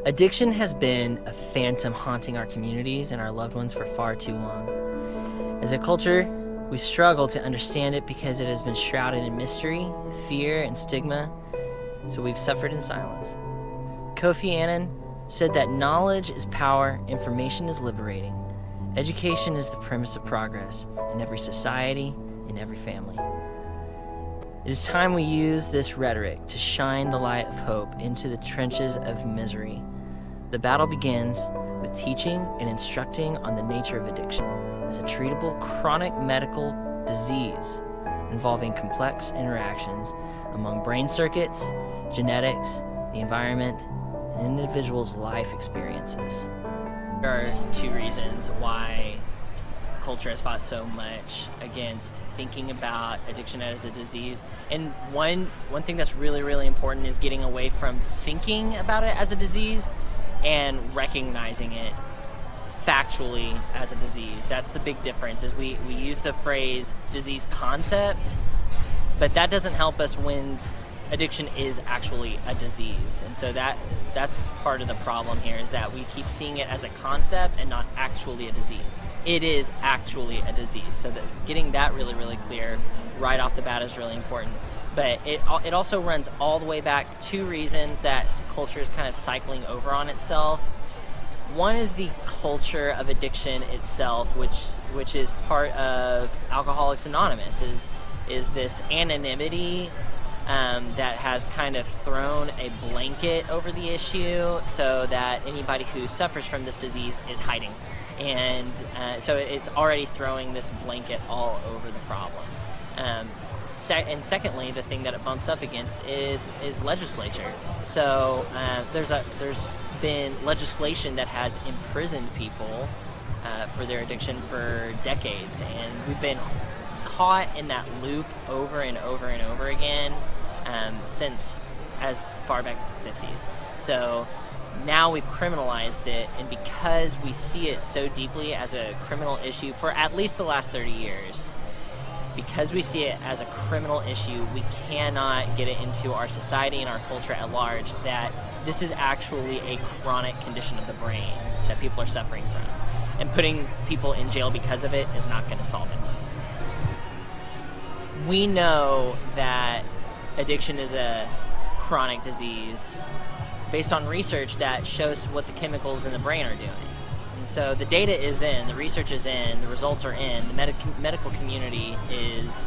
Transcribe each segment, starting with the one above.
Addiction has been a phantom haunting our communities and our loved ones for far too long. As a culture, we struggle to understand it because it has been shrouded in mystery, fear, and stigma, so we've suffered in silence. Kofi Annan said that knowledge is power, information is liberating. Education is the premise of progress in every society, in every family. It is time we use this rhetoric to shine the light of hope into the trenches of misery. The battle begins with teaching and instructing on the nature of addiction as a treatable chronic medical disease involving complex interactions among brain circuits, genetics, the environment, and an individual's life experiences. There are two reasons why culture has fought so much against thinking about addiction as a disease. And one thing that's really, really important is getting away from thinking about it as a disease and recognizing it factually as a disease. That's the big difference, is we use the phrase disease concept, but that doesn't help us when addiction is actually a disease. And so that's part of the problem here, is that we keep seeing it as a concept and not actually a disease. It is actually a disease. So that getting that really, really clear right off the bat is really important. But it also runs all the way back to reasons that culture is kind of cycling over on itself. One is the culture of addiction itself, which is part of Alcoholics Anonymous, is this anonymity that has kind of thrown a blanket over the issue so that anybody who suffers from this disease is hiding. And so it's already throwing this blanket all over the problem. And secondly, the thing that it bumps up against is legislature. So there's been legislation that has imprisoned people for their addiction for decades, and we've been caught in that loop over and over and over again since as far back as the 50s. So now we've criminalized it, and because we see it so deeply as a criminal issue for at least the last 30 years, because we see it as a criminal issue, we cannot get it into our society and our culture at large that this is actually a chronic condition of the brain that people are suffering from. And putting people in jail because of it is not going to solve it. We know that addiction is a chronic disease based on research that shows what the chemicals in the brain are doing. And so the data is in, the research is in, the results are in, the medical community is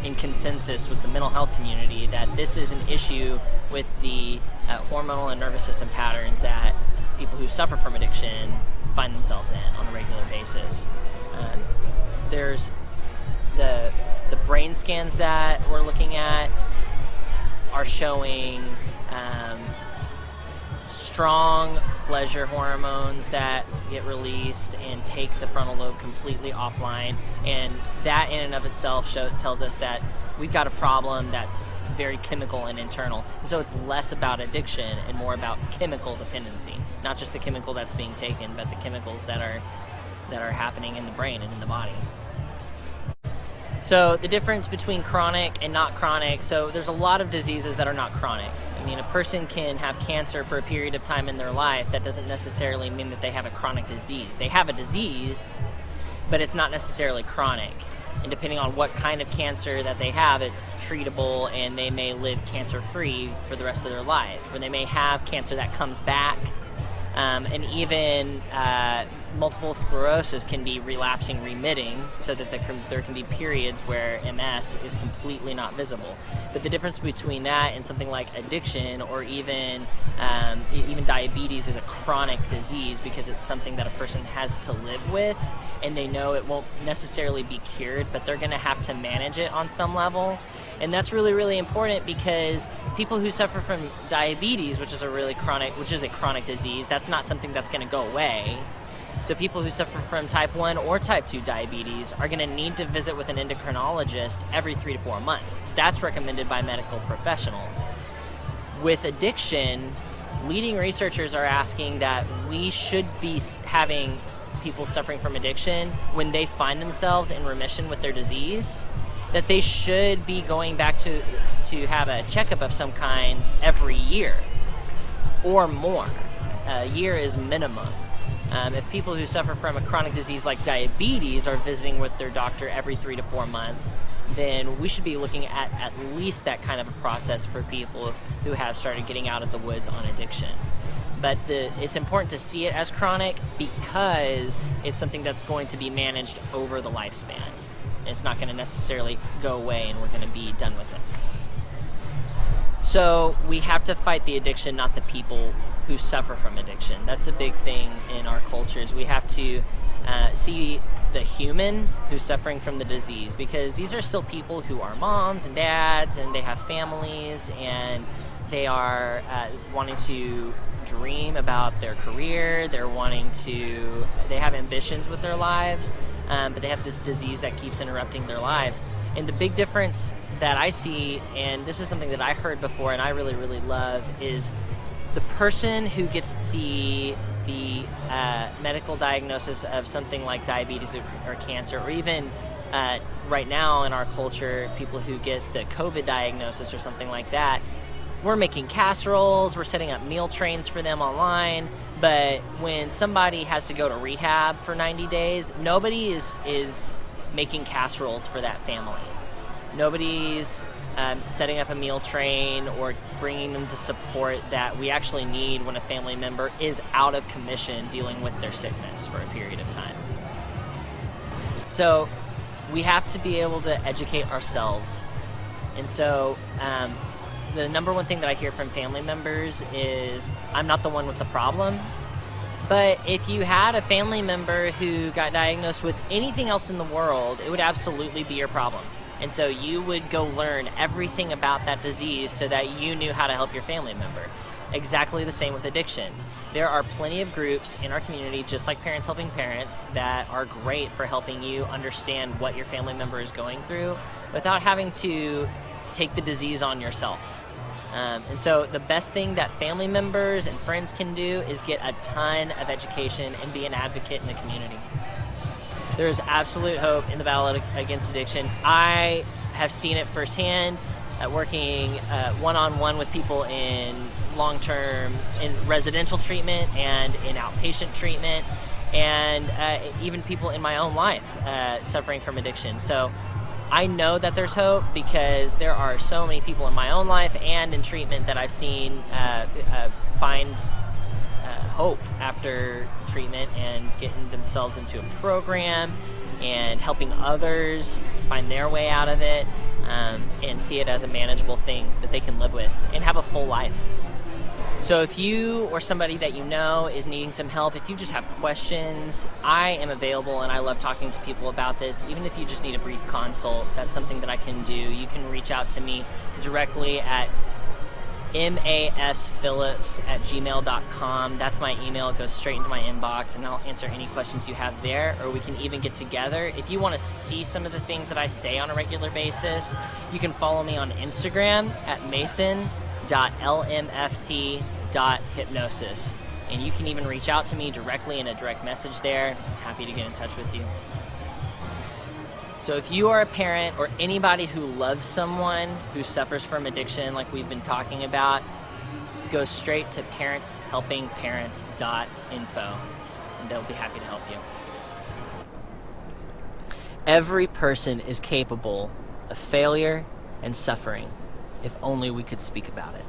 in consensus with the mental health community that this is an issue with the hormonal and nervous system patterns that people who suffer from addiction find themselves in on a regular basis. There's the brain scans that we're looking at are showing strong pleasure hormones that get released and take the frontal lobe completely offline, and that in and of itself tells us that we've got a problem that's very chemical and internal. And so it's less about addiction and more about chemical dependency, not just the chemical that's being taken, but the chemicals that are happening in the brain and in the body. So the difference between chronic and not chronic, so there's a lot of diseases that are not chronic. I mean, a person can have cancer for a period of time in their life. That doesn't necessarily mean that they have a chronic disease. They have a disease, but it's not necessarily chronic. And depending on what kind of cancer that they have, it's treatable, and they may live cancer-free for the rest of their life. Or they may have cancer that comes back, and even multiple sclerosis can be relapsing remitting, so that there can be periods where MS is completely not visible. But the difference between that and something like addiction, or even diabetes, is a chronic disease because it's something that a person has to live with, and they know it won't necessarily be cured, but they're going to have to manage it on some level. And that's really, really important, because people who suffer from diabetes, which is a chronic disease, that's not something that's going to go away. So people who suffer from type 1 or type 2 diabetes are going to need to visit with an endocrinologist every 3 to 4 months. That's recommended by medical professionals. With addiction, leading researchers are asking that we should be having people suffering from addiction, when they find themselves in remission with their disease, that they should be going back to have a checkup of some kind every year or more. a year is minimum. If people who suffer from a chronic disease like diabetes are visiting with their doctor every 3 to 4 months, then we should be looking at least that kind of a process for people who have started getting out of the woods on addiction. But it's important to see it as chronic because it's something that's going to be managed over the lifespan. It's not going to necessarily go away and we're going to be done with it. So we have to fight the addiction, not the people who suffer from addiction. That's the big thing in our cultures. We have to see the human who's suffering from the disease, because these are still people who are moms and dads, and they have families, and they are wanting to dream about their career. They have ambitions with their lives, but they have this disease that keeps interrupting their lives. And the big difference that I see, and this is something that I heard before and I really, really love, is the person who gets the medical diagnosis of something like diabetes or cancer, or even right now in our culture, people who get the COVID diagnosis or something like that, we're making casseroles, we're setting up meal trains for them online. But when somebody has to go to rehab for 90 days, nobody is making casseroles for that family. Nobody's setting up a meal train or bringing them the support that we actually need when a family member is out of commission dealing with their sickness for a period of time. So we have to be able to educate ourselves. And so the number one thing that I hear from family members is, I'm not the one with the problem. But if you had a family member who got diagnosed with anything else in the world, it would absolutely be your problem. And so you would go learn everything about that disease so that you knew how to help your family member. Exactly the same with addiction. There are plenty of groups in our community, just like Parents Helping Parents, that are great for helping you understand what your family member is going through without having to take the disease on yourself. And so the best thing that family members and friends can do is get a ton of education and be an advocate in the community. There is absolute hope in the battle against addiction. I have seen it firsthand, working one-on-one with people in long-term, in residential treatment and in outpatient treatment, and even people in my own life suffering from addiction. So I know that there's hope because there are so many people in my own life and in treatment that I've seen find hope after treatment and getting themselves into a program and helping others find their way out of it, and see it as a manageable thing that they can live with and have a full life. So if you or somebody that you know is needing some help, if you just have questions, I am available and I love talking to people about this. Even if you just need a brief consult, that's something that I can do. You can reach out to me directly at masphillips@gmail.com. That's my email. It goes straight into my inbox, and I'll answer any questions you have there, or we can even get together. If you want to see some of the things that I say on a regular basis, you can follow me on Instagram at mason.lmft.hypnosis. And you can even reach out to me directly in a direct message there. I'm happy to get in touch with you. So if you are a parent or anybody who loves someone who suffers from addiction like we've been talking about, go straight to parentshelpingparents.info, and they'll be happy to help you. Every person is capable of failure and suffering if only we could speak about it.